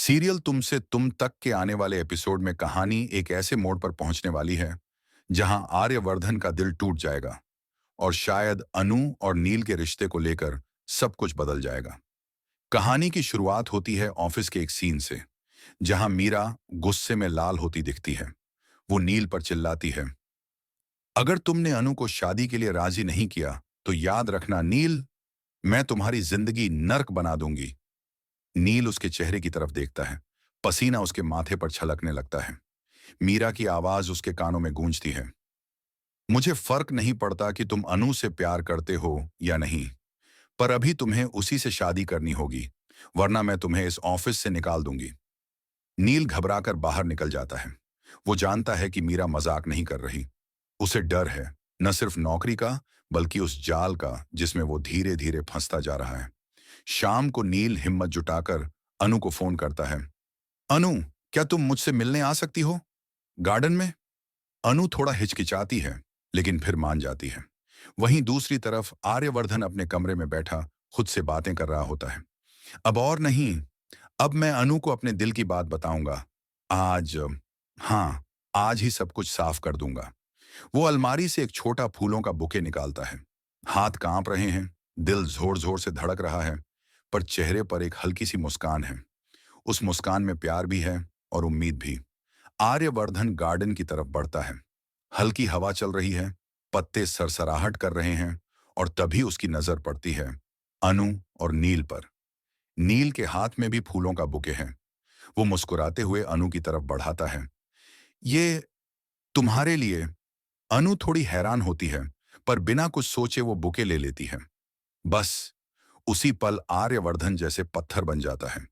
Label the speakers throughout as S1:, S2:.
S1: Serial तुमसे तुम तक के आने वाले एपिसोड में कहानी एक ऐसे मोड़ पर पहुंचने वाली है जहां आर्यवर्धन का दिल टूट जाएगा और शायद अनु और नील के रिश्ते को लेकर सब कुछ बदल जाएगा। कहानी की शुरुआत होती है ऑफिस के एक सीन से, जहां मीरा गुस्से में लाल होती दिखती है। वो नील पर चिल्लाती है, अगर तुमने अनु को शादी के लिए राजी नहीं किया तो याद रखना नील, मैं तुम्हारी जिंदगी नर्क बना दूंगी। नील उसके चेहरे की तरफ देखता है। पसीना उसके माथे पर छलकने लगता है। मीरा की आवाज उसके कानों में गूंजती है, मुझे फर्क नहीं पड़ता कि तुम अनु से प्यार करते हो या नहीं, पर अभी तुम्हें उसी से शादी करनी होगी, वरना मैं तुम्हें इस ऑफिस से निकाल दूंगी। नील घबराकर बाहर निकल जाता है। वो जानता है कि मीरा मजाक नहीं कर रही। उसे डर है, न सिर्फ नौकरी का, बल्कि उस जाल का जिसमें वो धीरे धीरे फंसता जा रहा है। शाम को नील हिम्मत जुटाकर अनु को फोन करता है। अनु, क्या तुम मुझसे मिलने आ सकती हो? गार्डन में। अनु थोड़ा हिचकिचाती है, लेकिन फिर मान जाती है। वहीं दूसरी तरफ आर्यवर्धन अपने कमरे में बैठा खुद से बातें कर रहा होता है। अब और नहीं, अब मैं अनु को अपने दिल की बात बताऊंगा। आज, हाँ, आज ही सब कुछ साफ कर दूंगा। वो अलमारी से एक छोटा फूलों का बुके निकालता है। हाथ कांप रहे हैं, दिल जोर जोर से धड़क रहा है, पर चेहरे पर एक हल्की सी मुस्कान है। उस मुस्कान में प्यार भी है और उम्मीद भी। आर्यवर्धन गार्डन की तरफ बढ़ता है। हल्की हवा चल रही है, पत्ते सरसराहट कर रहे हैं, और तभी उसकी नजर पड़ती है अनु और नील पर। नील के हाथ में भी फूलों का बुके है। वो मुस्कुराते हुए अनु की तरफ बढ़ाता है। ये तुम्हारे लिए। अनु थोड़ी हैरान होती है, पर बिना कुछ सोचे वो बुके ले लेती है। बस उसी पल आर्यवर्धन जैसे पत्थर बन जाता है।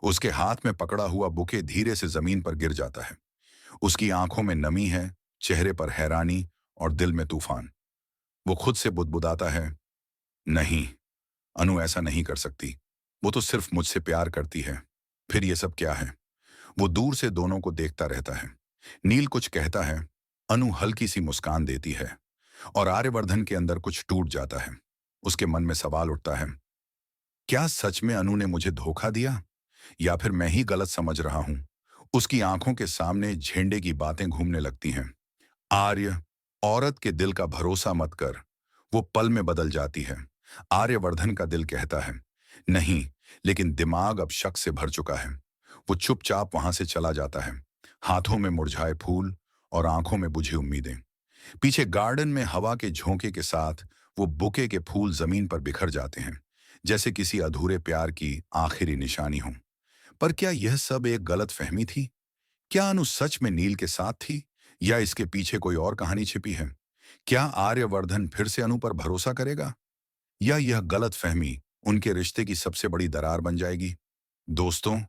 S1: उसके हाथ में पकड़ा हुआ बुके धीरे से जमीन पर गिर जाता है। उसकी आंखों में नमी है, चेहरे पर हैरानी और दिल में तूफान। वो खुद से बुदबुदाता है, नहीं, अनु ऐसा नहीं कर सकती। वो तो सिर्फ मुझसे प्यार करती है। फिर ये सब क्या है? वो दूर से दोनों को देखता रहता है। नील कुछ कहता है, अनु हल्की सी मुस्कान देती है, और आर्यवर्धन के अंदर कुछ टूट जाता है। उसके मन में सवाल उठता है, क्या सच में अनु ने मुझे धोखा दिया, या फिर मैं ही गलत समझ रहा हूं? उसकी आंखों के सामने झेंडे की बातें घूमने लगती हैं। आर्य, औरत के दिल का भरोसा मत कर, वो पल में बदल जाती है। आर्यवर्धन का दिल कहता है, नहीं, लेकिन दिमाग अब शक से भर चुका है। वो चुपचाप वहां से चला जाता है, हाथों में मुरझाए फूल और आंखों में बुझी उम्मीदें। पीछे गार्डन में हवा के झोंके के साथ वो बुके के फूल जमीन पर बिखर जाते हैं, जैसे किसी अधूरे प्यार की आखिरी निशानी हो। पर क्या यह सब एक गलत फहमी थी? क्या अनु सच में नील के साथ थी, या इसके पीछे कोई और कहानी छिपी है? क्या आर्यवर्धन फिर से अनु पर भरोसा करेगा, या यह गलत फहमी उनके रिश्ते की सबसे बड़ी दरार बन जाएगी? दोस्तों,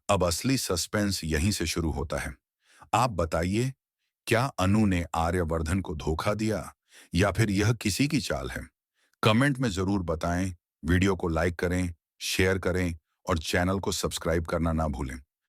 S1: अब असली सस्पेंस यहीं से शुरू होता है। आप बताइए, क्या अनु ने आर्यवर्धन को धोखा दिया, या फिर यह किसी की चाल है? कमेंट में जरूर बताएं। वीडियो को लाइक करें, शेयर करें और चैनल को सब्सक्राइब करना ना भूलें।